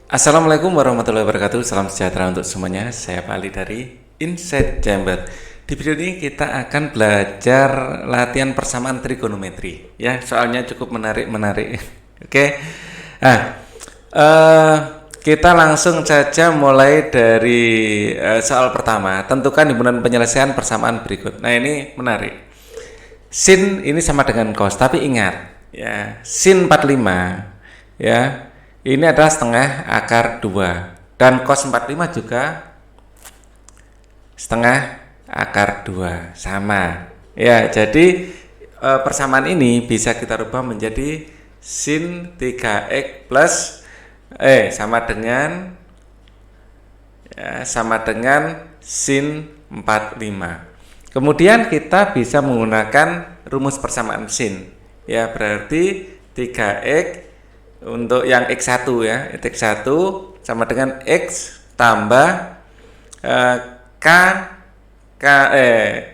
Assalamualaikum warahmatullahi wabarakatuh. Salam sejahtera untuk semuanya. Saya Pak Ali dari Insight Jember. Di video ini kita akan belajar latihan persamaan trigonometri. Ya, soalnya cukup menarik. Oke. Nah, kita langsung saja mulai dari soal pertama. Tentukan himpunan penyelesaian persamaan berikut. Nah, ini menarik. Sin ini sama dengan cos, tapi ingat ya, sin 45 ya. Ini adalah setengah akar 2 dan cos 45 juga setengah akar 2 sama. Ya, jadi persamaan ini bisa kita rubah menjadi sin 3x plus sama dengan sin 45. Kemudian kita bisa menggunakan rumus persamaan sin. Ya, berarti 3x untuk yang X1 ya, X1 sama dengan X tambah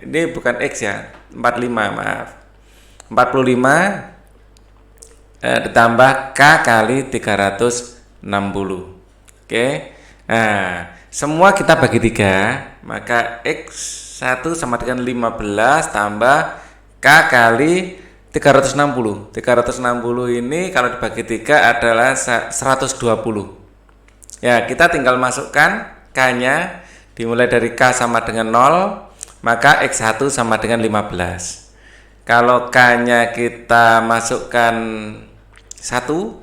ini bukan X ya, 45 maaf. 45 ditambah K kali 360. Oke. Nah, semua kita bagi 3, maka X1 sama dengan 15 tambah K kali 360 ini kalau dibagi 3 adalah 120. Ya, kita tinggal masukkan K-nya, dimulai dari K sama dengan 0, maka X1 sama dengan 15. Kalau K-nya kita masukkan 1,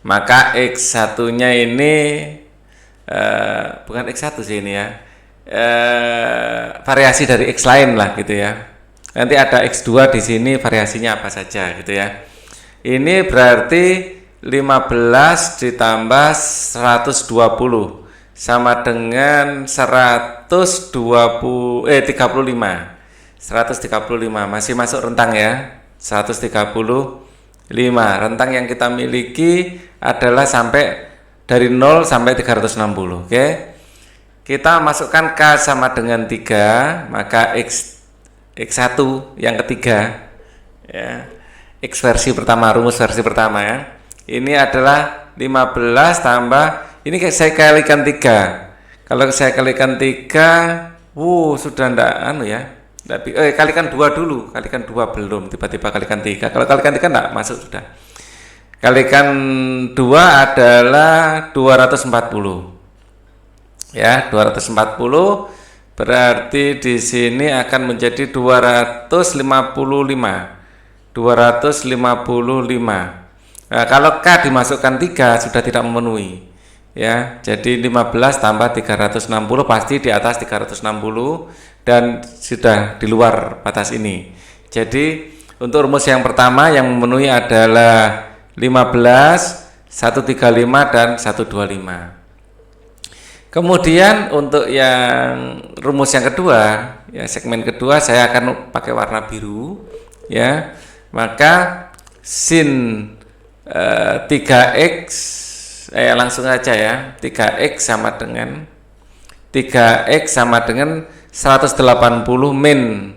maka X1-nya ini bukan X1 sih ini ya, variasi dari X lain lah gitu ya. Nanti ada X2 di sini, variasinya apa saja gitu ya. Ini berarti 15 ditambah 120 sama dengan 35. 135 masih masuk rentang ya. 135 rentang yang kita miliki adalah sampai dari 0 sampai 360. Oke. Kita masukkan K sama dengan 3, maka X1 yang ketiga ya, X versi pertama, rumus versi pertama ya. Ini adalah 15 tambah, ini saya kalikan 3. Kalau saya kalikan 3, sudah ndak ya. Kalikan 2 dulu, kalikan 2 belum, tiba-tiba kalikan 3. Kalau kalikan 3 ndak masuk sudah. Kalikan 2 adalah 240. Ya, 240 berarti di sini akan menjadi 255. Nah, kalau K dimasukkan 3 sudah tidak memenuhi. Ya, jadi 15 tambah 360 pasti di atas 360 dan sudah di luar batas ini. Jadi untuk rumus yang pertama yang memenuhi adalah 15, 135 dan 125. Kemudian untuk yang rumus yang kedua, ya segmen kedua saya akan pakai warna biru, ya. Maka sin 3x langsung aja ya. 3x sama dengan 180 min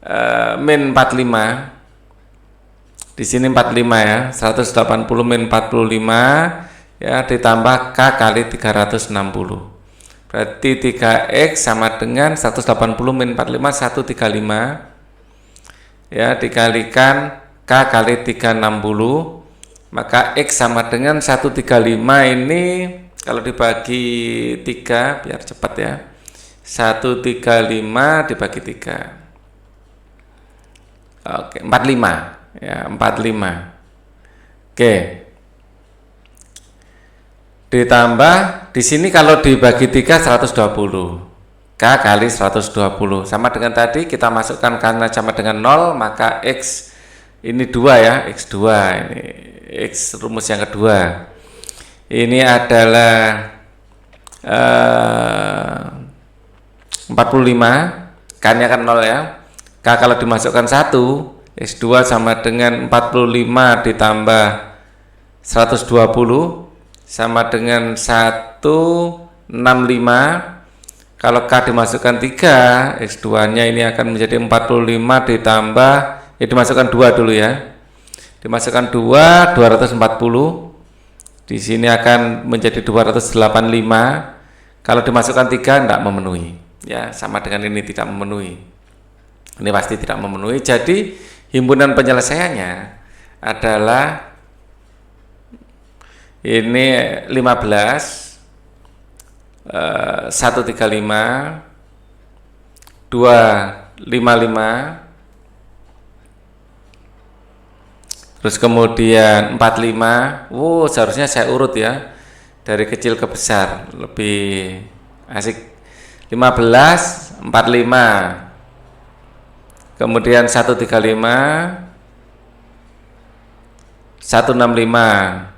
45. Di sini 45 ya. 180 min 45 ya, ditambah K kali 360. Berarti 3x sama dengan 180 min 45 135 ya, dikalikan K kali 360, maka X sama dengan 135 ini kalau dibagi 3 biar cepat ya, 135 dibagi 3, oke, 45 ya, 45. Oke, ditambah di sini kalau dibagi 3 120. K kali 120 sama dengan tadi kita masukkan karena sama dengan 0, maka X ini 2 ya, X2 ini X rumus yang kedua. Ini adalah 45, K-nya kan 0 ya. K kalau dimasukkan 1, X2 sama dengan 45 ditambah 120 sama dengan 165. Kalau K dimasukkan 3, X2-nya ini akan menjadi 45 ditambah, dimasukkan 2 dulu ya. Dimasukkan 2, 240 Di sini akan menjadi 285. Kalau dimasukkan 3 tidak memenuhi. Ya, sama dengan ini tidak memenuhi. Ini pasti tidak memenuhi. Jadi himpunan penyelesaiannya adalah ini 15 135 255 terus kemudian 45. Seharusnya saya urut ya dari kecil ke besar, lebih asik. 15 45 kemudian 135 165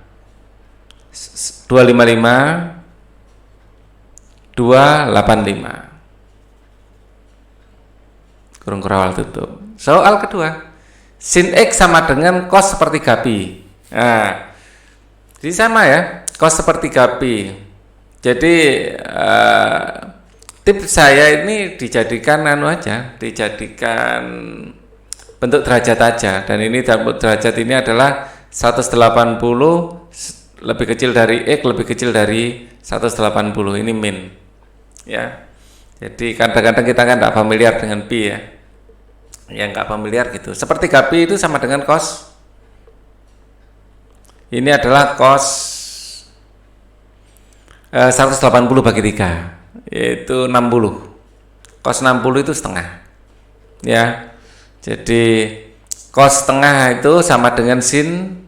255 285. Kurung kurawal tutup. Soal kedua, sin X sama dengan cos sepertiga pi. Nah, jadi sama ya, cos sepertiga pi. Jadi tips saya ini dijadikan dijadikan bentuk derajat aja. Dan ini bentuk derajat ini adalah 180 lebih kecil dari X lebih kecil dari 180. Ini min. Ya. Jadi kadang-kadang kita kan tidak familiar dengan pi ya. Yang nggak familiar gitu. Sepertiga pi itu sama dengan cos. Ini adalah cos 180 bagi 3, yaitu 60. Cos 60 itu setengah. Ya. Jadi cos setengah itu sama dengan sin,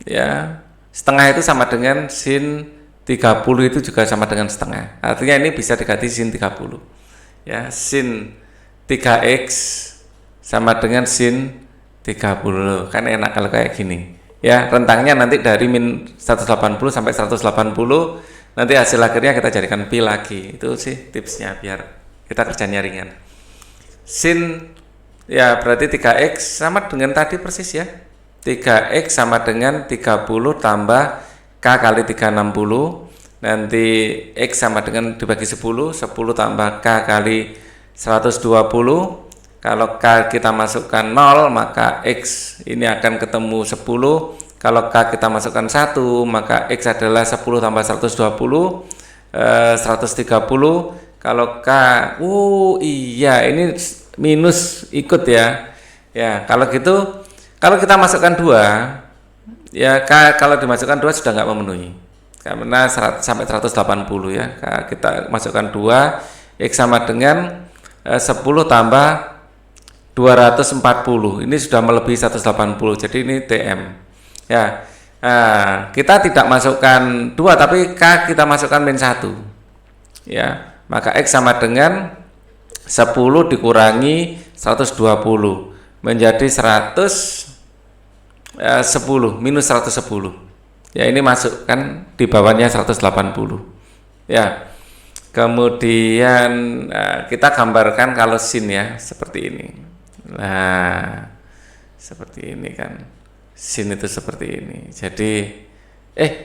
ya. Setengah itu sama dengan sin 30 itu juga sama dengan setengah. Artinya ini bisa diganti sin 30. Ya, sin 3x sama dengan sin 30. Kan enak kalau kayak gini. Ya, rentangnya nanti dari min 180 sampai 180. Nanti hasil akhirnya kita jadikan pi lagi. Itu sih tipsnya biar kita kerjanya ringan. Sin ya berarti 3x sama dengan tadi persis ya. 3x sama dengan 30 tambah K kali 360. Nanti X sama dengan dibagi 10 tambah K kali 120. Kalau K kita masukkan 0, maka X ini akan ketemu 10. Kalau K kita masukkan 1, maka X adalah 10 tambah 120, 130. Kalau K, iya ini minus ikut ya. Ya, kalau gitu, kalau kita masukkan 2, ya kalau dimasukkan 2 sudah nggak memenuhi karena sampai 180 ya. Kita masukkan 2, X sama dengan 10 tambah 240, ini sudah melebihi 180, jadi ini TM ya. Kita tidak masukkan 2 tapi K kita masukkan min 1 ya, maka X sama dengan 10 dikurangi 120 menjadi 110 minus 110 ya. Ini masuk kan di bawahnya 180 ya. Kemudian kita gambarkan kalau sin ya seperti ini. Nah seperti ini kan, sin itu seperti ini. Jadi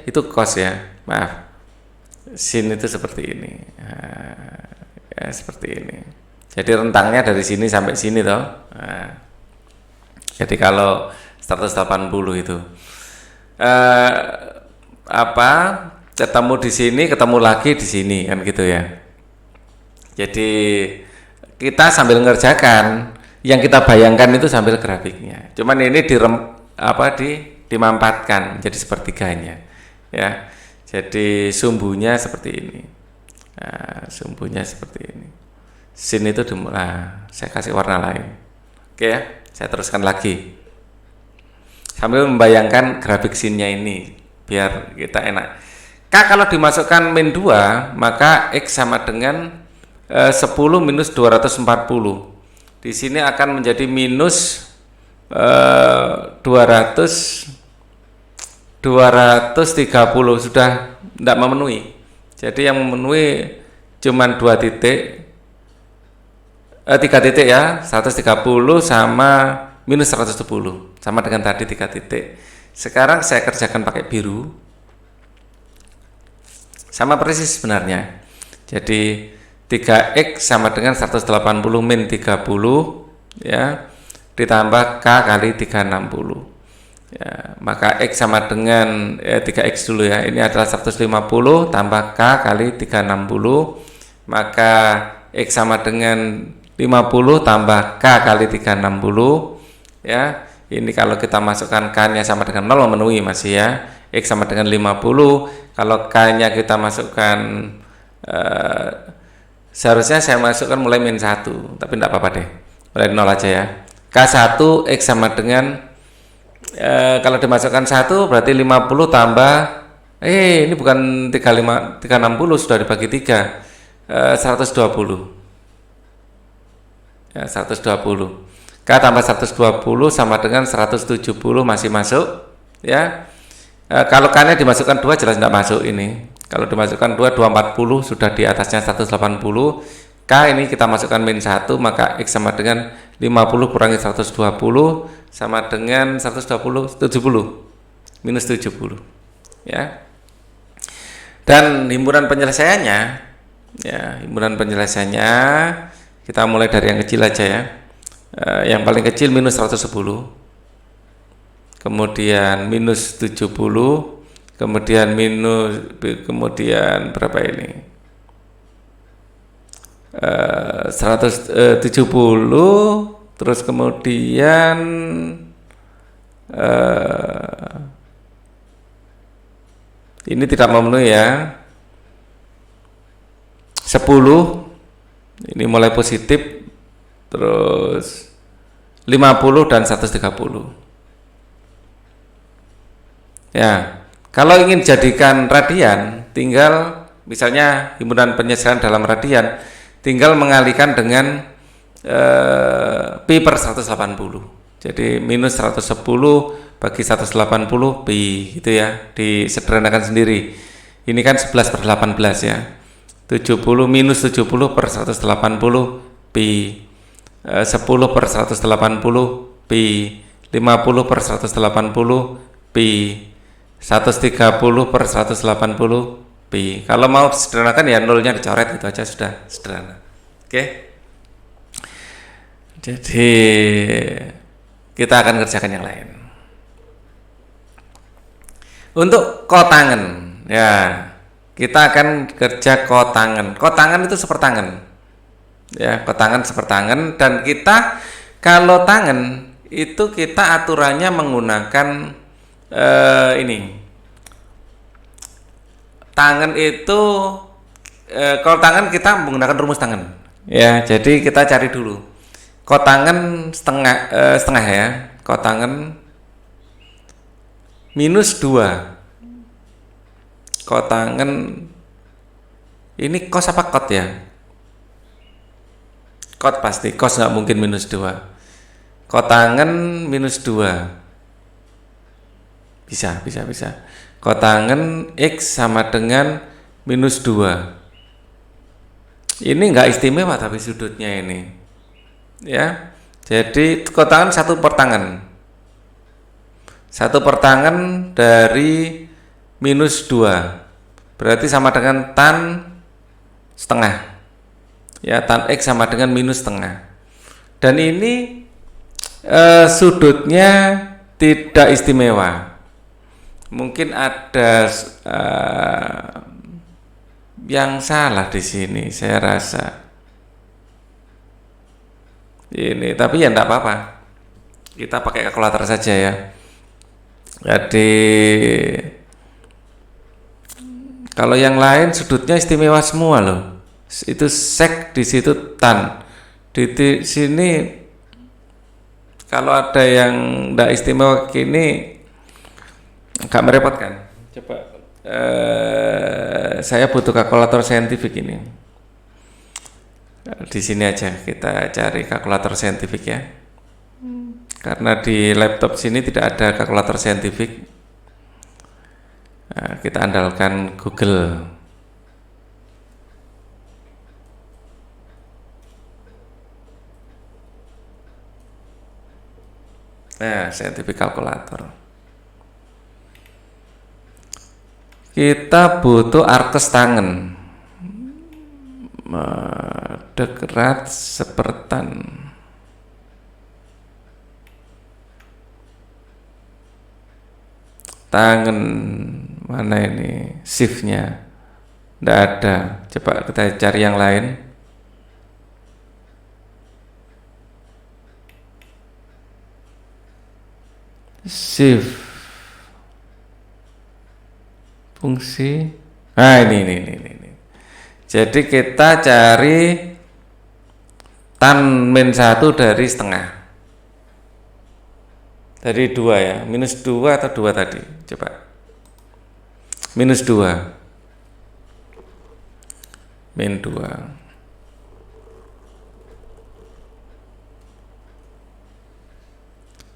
itu cos ya, maaf, sin itu seperti ini. Ya, seperti ini. Jadi rentangnya dari sini sampai sini toh. Jadi kalau 180 itu ketemu di sini, ketemu lagi di sini kan gitu ya. Jadi kita sambil ngerjakan, yang kita bayangkan itu sambil grafiknya. Cuman ini dimampatkan jadi sepertiganya ya. Jadi sumbunya seperti ini. Nah, sumbunya seperti ini. Sin itu saya kasih warna lain. Oke ya, saya teruskan lagi. Sambil membayangkan grafik sinnya ini biar kita enak. K kalau dimasukkan min 2, maka X sama dengan 10 minus 240. Di sini akan menjadi minus 230, sudah tidak memenuhi. Jadi yang memenuhi cuman 3 titik ya, 130 sama minus 110 sama dengan tadi 3 titik. Sekarang saya kerjakan pakai biru, sama persis sebenarnya. Jadi 3x sama dengan 180 min 30 ya, ditambah K kali 360 Ya, maka X sama dengan 3X dulu ya. Ini adalah 150 tambah K kali 360. Maka X sama dengan 50 tambah K kali 360. Ya, ini kalau kita masukkan K-nya sama dengan 0 memenuhi masih ya. X sama dengan 50. Kalau K-nya kita masukkan seharusnya saya masukkan mulai min 1, tapi tidak apa-apa deh. Mulai 0 aja ya. K1 X sama dengan kalau dimasukkan 1 berarti 50 tambah ini bukan 35 360 sudah dibagi 3 120. Ya, 120. K tambah 120 sama dengan 170 masih masuk ya. Kalau K-nya dimasukkan 2 jelas tidak masuk ini. Kalau dimasukkan 2 240 sudah di atasnya 180. K ini kita masukkan min 1, maka X sama dengan 50 kurangi 120 sama dengan 120 70 minus 70 ya. Dan himpunan penyelesaiannya ya, himpunan penyelesaiannya kita mulai dari yang kecil aja ya. Yang paling kecil minus 110, kemudian minus 70, kemudian berapa ini? 170, terus kemudian ini tidak memenuhi ya. 10 ini mulai positif, terus 50 dan 130 ya. Kalau ingin jadikan radian, tinggal misalnya himpunan penyelesaian dalam radian, tinggal mengalihkan dengan pi per 180. Jadi minus 110 bagi 180 pi gitu ya, disederhanakan sendiri. Ini kan 11 per 18 ya. 70 minus 70 per 180 pi, 10 per 180 pi, 50 per 180 pi, 130 per 180 pi. Kalau mau sederhanakan ya nolnya dicoret, itu aja sudah sederhana. Oke. Jadi kita akan kerjakan yang lain. Untuk kotangan ya, kita akan kerja kotangan. Kotangan itu sepertangan ya, kotangan sepertangan. Dan kita kalau tangan itu kita aturannya menggunakan ini. Tangan itu kalau tangan kita menggunakan rumus tangan ya. Jadi kita cari dulu kotangan setengah ya. Kotangan minus 2. Kotangan ini kos apa kot ya? Kot pasti, kos nggak mungkin minus 2. Kotangan minus 2 bisa. Kotangan X sama dengan minus 2. Ini nggak istimewa tapi sudutnya ini ya. Jadi kotangan satu pertangan dari minus 2 berarti sama dengan tan setengah ya. Tan X sama dengan minus setengah. Dan ini sudutnya tidak istimewa. Mungkin ada yang salah di sini, saya rasa. Ini, tapi ya enggak apa-apa. Kita pakai kalkulator saja ya. Jadi kalau yang lain sudutnya istimewa semua loh. Itu sek, di situ tan. Di sini kalau ada yang enggak istimewa gini agak merepotkan. Coba saya butuh kalkulator saintifik ini. Di sini aja kita cari kalkulator saintifik ya. Karena di laptop sini tidak ada kalkulator saintifik. Nah, kita andalkan Google. Nah, saintifik kalkulator. Kita butuh arkes tangan. Dekrat sepertan. tangen mana ini shift-nya? Tidak ada. Coba kita cari yang lain. Shift fungsi. Nah ini. Jadi kita cari tan min 1 dari setengah. Dari 2 ya, minus 2 atau 2 tadi. Coba. Minus 2. Min 2.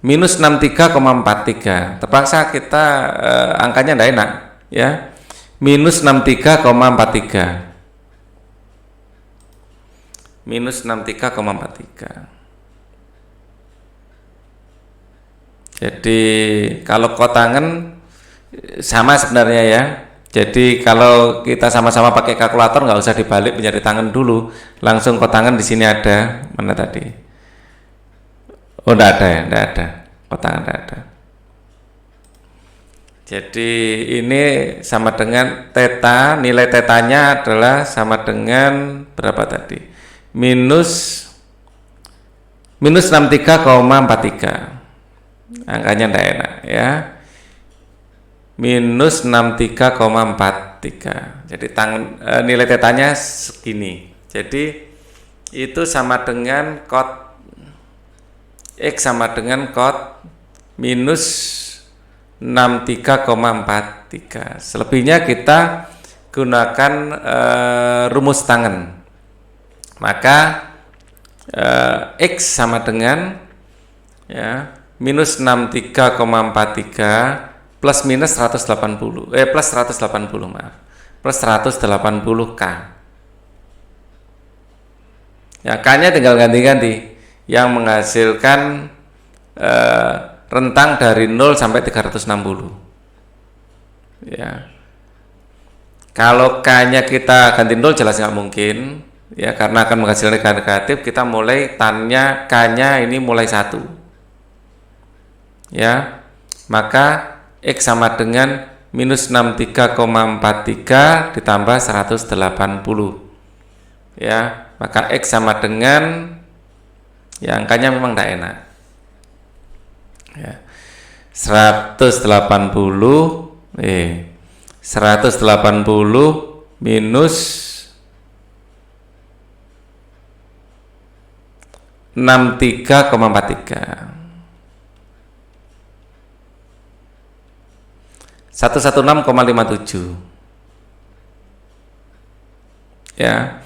Minus 63,43. Terpaksa kita angkanya tidak enak ya. Minus 63,43. Minus 63,43. Jadi kalau kotangan sama sebenarnya ya. Jadi kalau kita sama-sama pakai kalkulator nggak usah dibalik menjadi tangan dulu, langsung kotangan di sini ada. Mana tadi? Oh, enggak ada ya, enggak ada. Kotangan enggak ada. Jadi ini sama dengan theta, nilai tetanya adalah sama dengan berapa tadi? Minus 63,43. Angkanya enggak enak ya. Minus 63,43. Jadi nilai tetanya segini. Jadi itu sama dengan cot X sama dengan cot minus 63,43. Selebihnya kita gunakan rumus tangen. Maka X sama dengan ya minus 63,43 plus minus 180 plus 180 maaf, plus 180 K. Ya, K-nya tinggal ganti-ganti yang menghasilkan rentang dari 0 sampai 360. Ya. Kalau K-nya kita ganti 0 jelas nggak mungkin ya, karena akan menghasilkan negatif. Kita mulai tannya K-nya ini mulai 1. Ya. Maka X sama dengan minus 63,43 ditambah 180 ya, maka X sama dengan ya angkanya memang tidak enak ya, 180 minus 63,43 116,57 ya.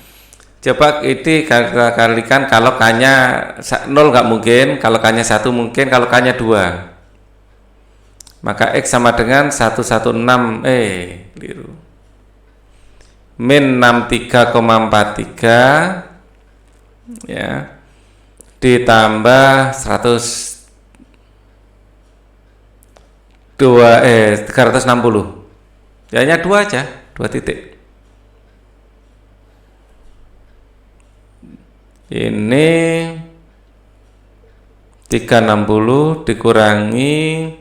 Coba ini kita kalikan, kalau K-nya 0 nggak mungkin, kalau K-nya 1 mungkin, kalau K-nya 2 maka X sama dengan 116 keliru, min 63,43 ya ditambah 360 ya, hanya 2 aja, 2 titik. Ini 360 dikurangi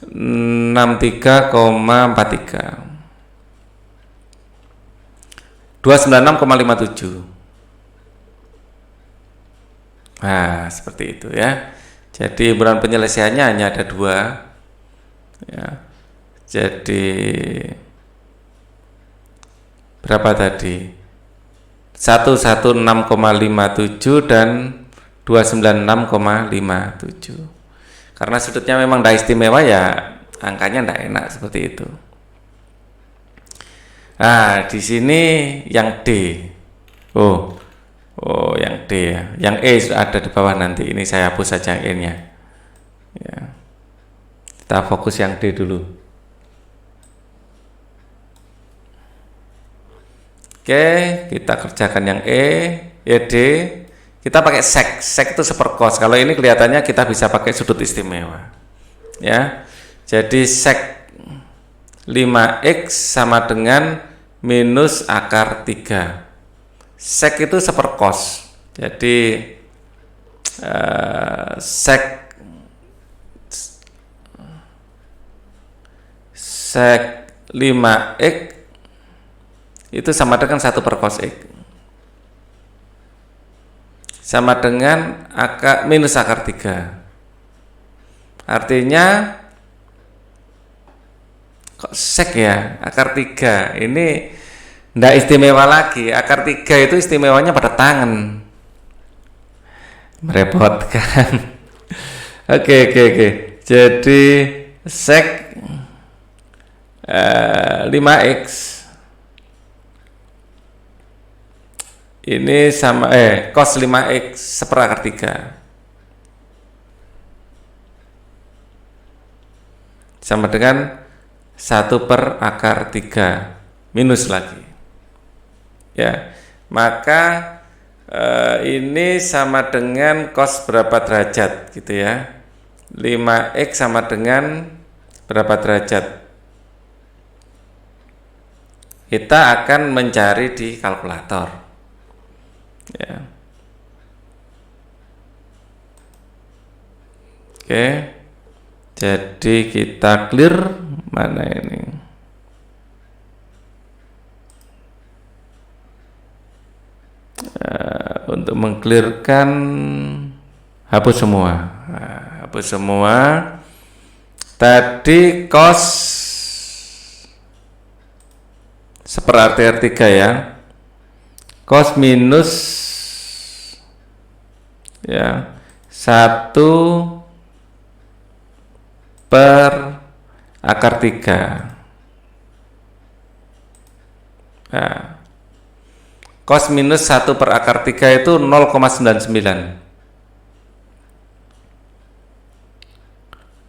63,43 296,57. Nah seperti itu ya. Jadi bulan penyelesaiannya hanya ada 2 ya. Jadi berapa tadi? 116,57 dan 296,57. Karena sudutnya memang tidak istimewa ya, angkanya tidak enak seperti itu. Nah, di sini yang D. Oh, yang D ya. Yang E sudah ada di bawah, nanti ini saya hapus saja E-nya. Ya. Kita fokus yang D dulu. Oke, kita kerjakan yang E, D. Kita pakai sek. Sek itu seperkos. Kalau ini kelihatannya kita bisa pakai sudut istimewa. Ya. Jadi sek 5X sama dengan minus akar 3. Sek itu seperkos. Jadi sek sek 5x itu sama dengan 1 per cos x sama dengan minus akar 3. Artinya kok sek ya, akar 3 ini ndak istimewa lagi. Akar 3 itu istimewanya pada tangan, merepotkan. Oke. Jadi sek 5x ini sama cos 5x seperakar 3 sama dengan 1 per akar 3 minus lagi ya. Maka ini sama dengan cos berapa derajat gitu ya. 5x sama dengan berapa derajat, kita akan mencari di kalkulator ya. Oke, jadi kita clear. Mana ini? Untuk mengclearkan, hapus semua. Hapus semua. Tadi cos seperti R3 ya. Cos minus ya 1 per akar 3. Nah, cos minus 1 per akar 3 itu 0,99.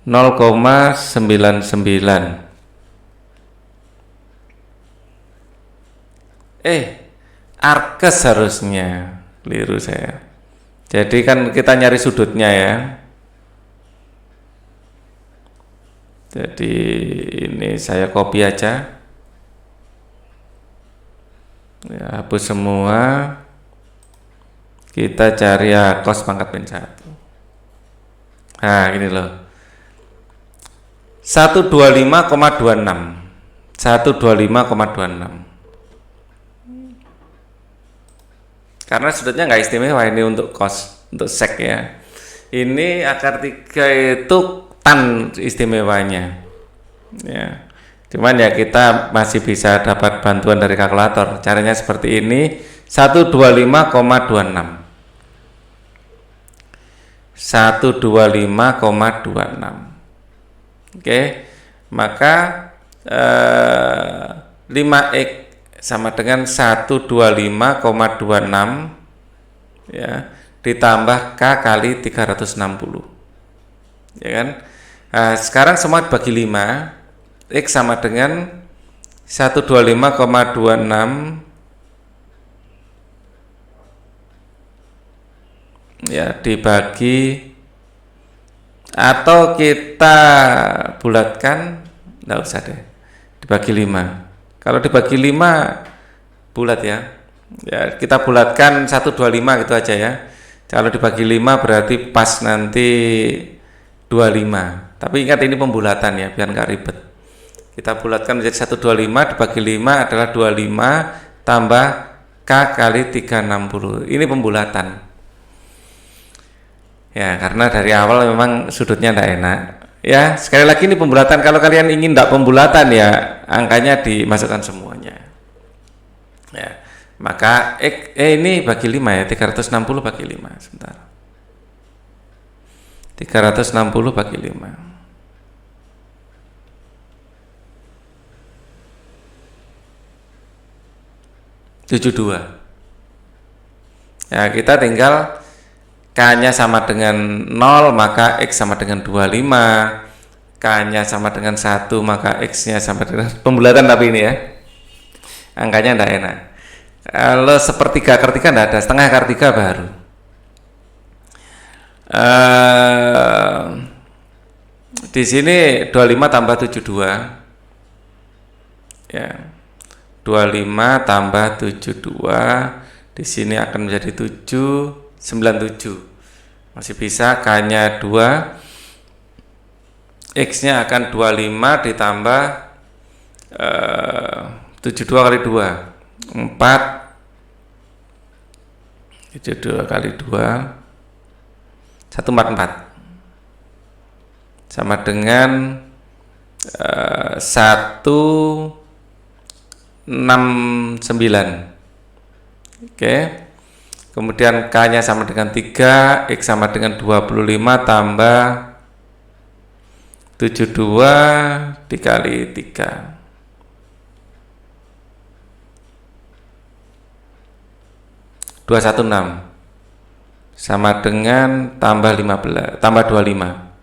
0,99. Arkes harusnya, keliru saya. Jadi kan kita nyari sudutnya ya. Jadi ini saya copy aja. Ya, hapus semua. Kita cari ya cos pangkat min 1. Nah, ini loh. 125,26. 125,26. Karena sudutnya nggak istimewa ini untuk cos, untuk sek ya. Ini akar 3 itu tan istimewanya. Ya. Cuman ya kita masih bisa dapat bantuan dari kalkulator. Caranya seperti ini, 125,26. 125,26. Oke, maka 5x sama dengan 125,26 ya, ditambah K kali 360 ya kan. Nah, sekarang semua dibagi 5, X sama dengan 125,26 ya, dibagi, atau kita bulatkan, enggak usah deh, dibagi 5. Kalau dibagi 5 bulat ya. Ya, kita bulatkan 125 gitu aja ya. Kalau dibagi 5 berarti pas nanti 25. Tapi ingat ini pembulatan ya, biar nggak ribet. Kita bulatkan menjadi 125 dibagi 5 adalah 25 tambah K kali 360. Ini pembulatan. Ya, karena dari awal memang sudutnya enggak enak. Ya, sekali lagi ini pembulatan. Kalau kalian ingin tidak pembulatan ya angkanya dimasukkan semuanya. Ya, maka ini bagi 5 ya, 360 bagi 5. Sebentar. 360 bagi 5. 72. Ya, kita tinggal K-nya sama dengan 0, maka X sama dengan 25. K-nya sama dengan 1, maka X-nya sama dengan pembulatan, tapi ini ya. Angkanya tidak enak. Kalau sepertiga akar 3 tidak ada, setengah akar 3 baru. Di sini 25 tambah 72. Ya. 25 tambah 72. Di sini akan menjadi 97. Masih bisa, K-nya 2, X-nya akan 25 ditambah 72 kali 2 4, 72 kali 2 144 sama dengan 169. Oke. Kemudian K-nya sama dengan 3, X sama dengan 25 tambah 72 dikali 3. 216 sama dengan tambah 15 tambah 25.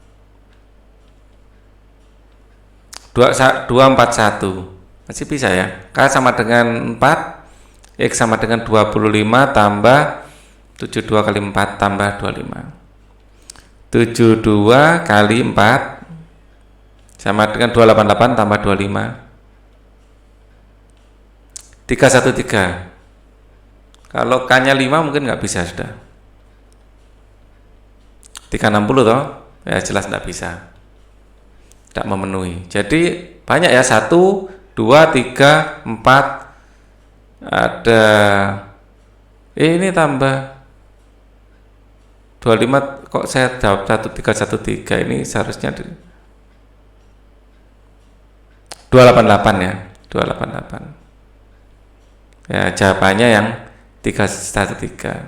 241 masih bisa ya. K sama dengan 4, X sama dengan 25 tambah 72 kali 4 tambah 25. 72 kali 4 sama dengan 288 tambah 25. 313. Kalau K-nya 5 mungkin nggak bisa sudah. 360 toh? Ya jelas nggak bisa. Tidak memenuhi. Jadi banyak ya, 1, 2, 3, 4. Ada ini tambah 25, kok saya jawab 1313, ini seharusnya 288 ya, 288. Ya, jawabannya yang 313.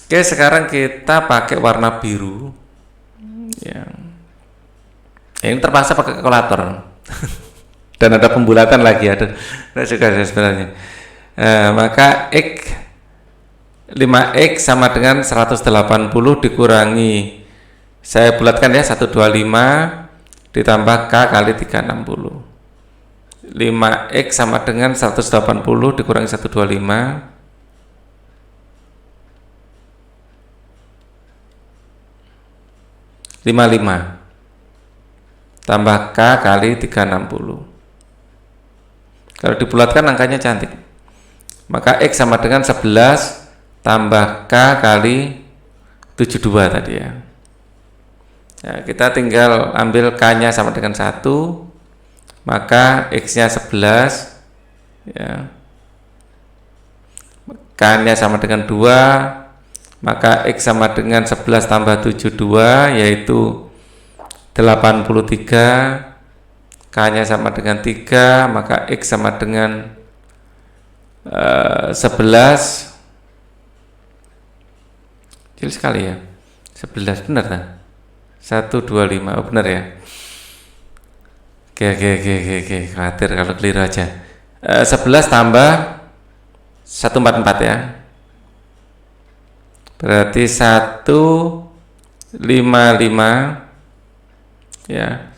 Oke, sekarang kita pakai warna biru. Ini terpaksa pakai kalkulator. Dan ada pembulatan lagi, ada juga sebenarnya. Maka X 5X sama dengan 180 dikurangi, saya bulatkan ya, 125 ditambah K kali 360. 5X sama dengan 180 dikurangi 125 55 tambah K kali 360. Kalau dibulatkan angkanya cantik. Maka X sama dengan 11 tambah K kali 72 tadi ya. Nah, kita tinggal ambil K-nya sama dengan 1, maka X-nya 11 ya. K-nya sama dengan 2, maka X sama dengan 11 tambah 72 yaitu 83. K-nya sama dengan 3, maka X sama dengan 11. Kecil sekali ya, 11 benar kan? 125, oh benar ya. Oke, khawatir kalau keliru aja. 11 tambah 144 ya, berarti 155 ya.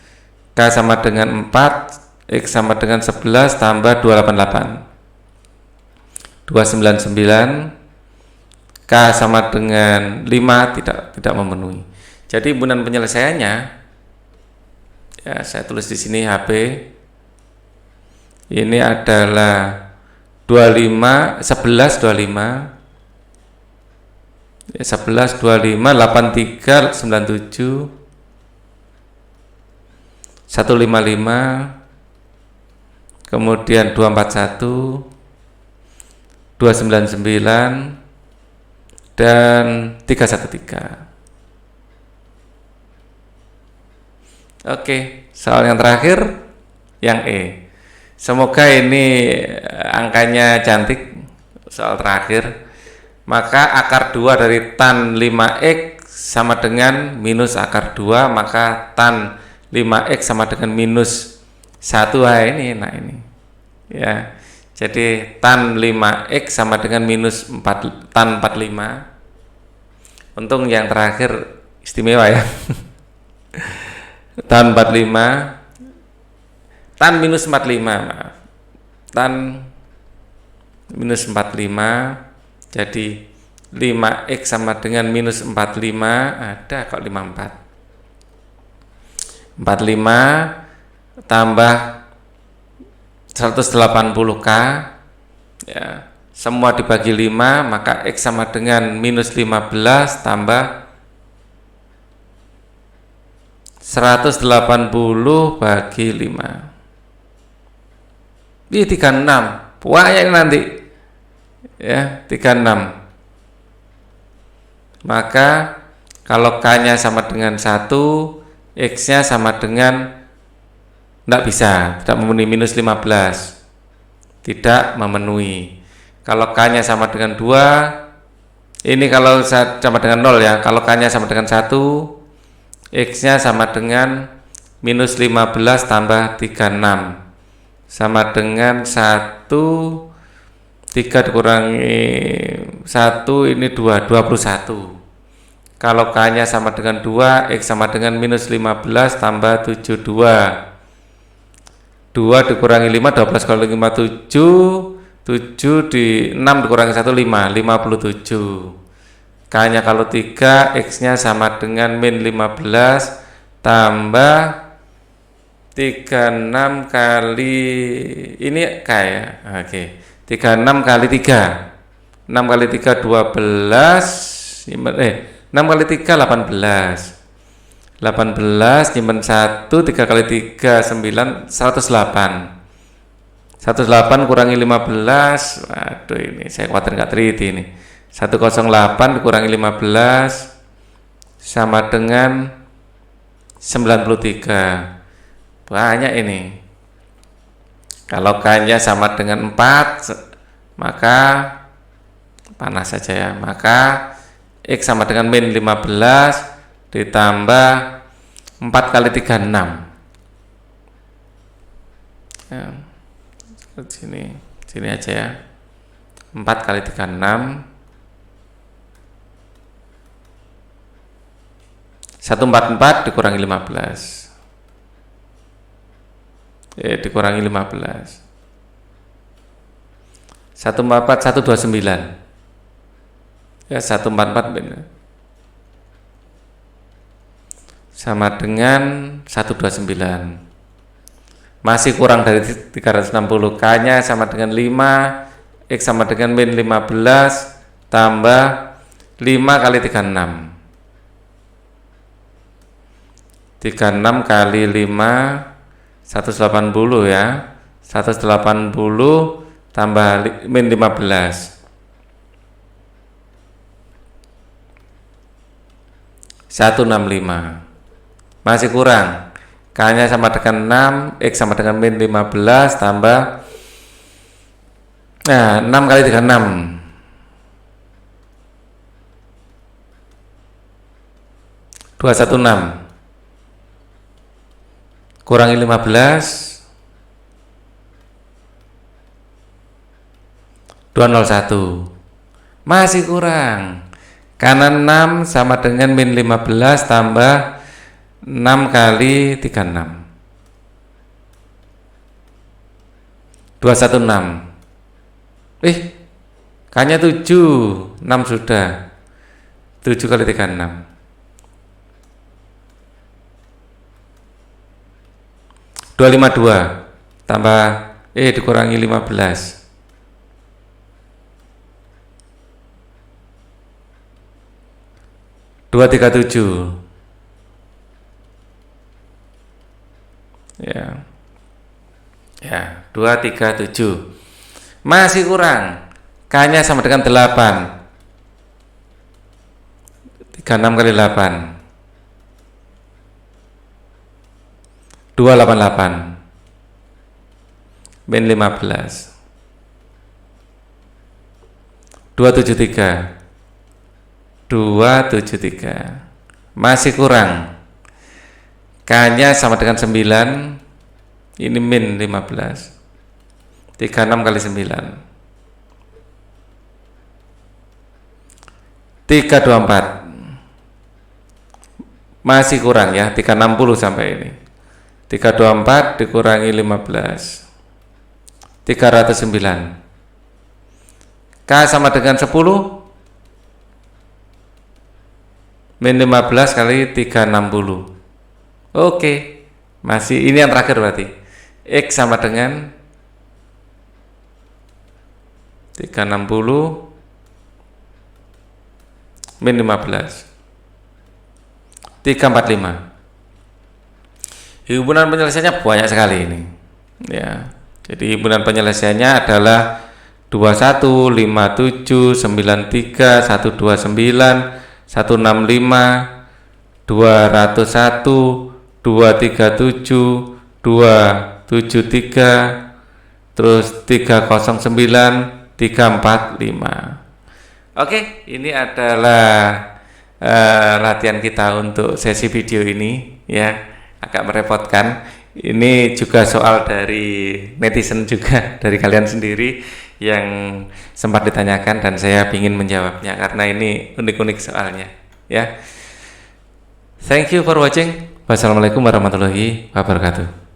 K sama dengan 4, X sama dengan 11 tambah 288 299. K sama dengan 5 tidak memenuhi. Jadi himpunan penyelesaiannya ya, saya tulis di sini HP. Ini adalah 25 11 25 ya, 11 25 83 97 155, kemudian 241 299 dan 313. Oke, soal yang terakhir yang E. Semoga ini angkanya cantik. Soal terakhir, maka akar 2 dari tan 5X sama dengan minus akar 2, maka tan 5X sama dengan minus 1. Ini nah ini ya. Jadi tan 5X sama dengan minus 4 tan 45. Untung yang terakhir istimewa ya. Tan 45, tan minus 45, maaf. Tan minus 45, jadi 5X sama dengan minus 45, ada kok 54. 45 tambah 180K ya, semua dibagi 5, maka X sama dengan minus 15 tambah 180 bagi 5. Ini 36. Banyak ini nanti. Ya, 36. Maka kalau K-nya sama dengan 1, X-nya sama dengan, tidak bisa, tidak memenuhi minus 15. Tidak memenuhi. Kalau K-nya sama dengan 2, ini kalau sama dengan 0 ya. Kalau K-nya sama dengan 1, X-nya sama dengan minus 15 tambah 36. Sama dengan 1, 3 dikurangi 1, ini 2, 21. Kalau K-nya sama dengan 2, X sama dengan minus 15 tambah 72. 2 dikurangi 5, 12 kali 5, 7. 7 di 6 dikurangi 1, 5, 57. K-nya kalau 3, X-nya sama dengan min 15 tambah 36 kali, ini K ya, oke. 36 kali 3, 6 kali 3 12, 6 kali 3 18, 18 nyimpen 1, 3 kali 3 9, 108. 108 kurangi 15, waduh ini saya khawatir nggak teliti ini. 108 dikurangi 15 sama dengan 93. Banyak ini. Kalau K-nya sama dengan 4, maka panas saja ya. Maka X sama dengan min 15 ditambah 4 kali 3 6. Ya, sini aja ya. 4 kali 3 6. 144 dikurangi 15. Dikurangi 15. 144 129. Ya 144 benar. Sama dengan 129. Masih kurang dari 360. K-nya sama dengan 5, X sama dengan min 15 tambah 5 kali 36. 36 kali 5 180 ya. 180 tambah min 15. 165. Masih kurang. K-nya sama dengan 6, X sama dengan min 15 tambah 6 kali 36. 216 kurangi 15 201. Masih kurang. Karena 6 sama dengan min 15 tambah 6 kali 36. 216. K-nya 7, 6 sudah. 7 kali 36. 252 tambah dikurangi 15. 237. Ya. Ya, 237. Masih kurang. K-nya sama dengan 8. 36 kali 8. 288. Min 15. 273. 273. Masih kurang. K-nya sama dengan 9. Ini min 15. 36 kali 9. 324. Masih kurang ya, 360 sampai ini. 324 dikurangi 15. 309. K sama dengan 10. Min 15 kali 360. Oke. Masih ini yang terakhir berarti. X sama dengan 360 min 15. 345. Himpunan penyelesaiannya banyak sekali ini. Ya. Jadi himpunan penyelesaiannya adalah 21, 57, 93, 129, 165, 201, 237, 273, terus 309, 345. Oke, ini adalah latihan kita untuk sesi video ini ya. Agak merepotkan. Ini juga soal dari netizen juga, dari kalian sendiri yang sempat ditanyakan dan saya ingin menjawabnya karena ini unik-unik soalnya ya. Thank you for watching. Wassalamualaikum warahmatullahi wabarakatuh.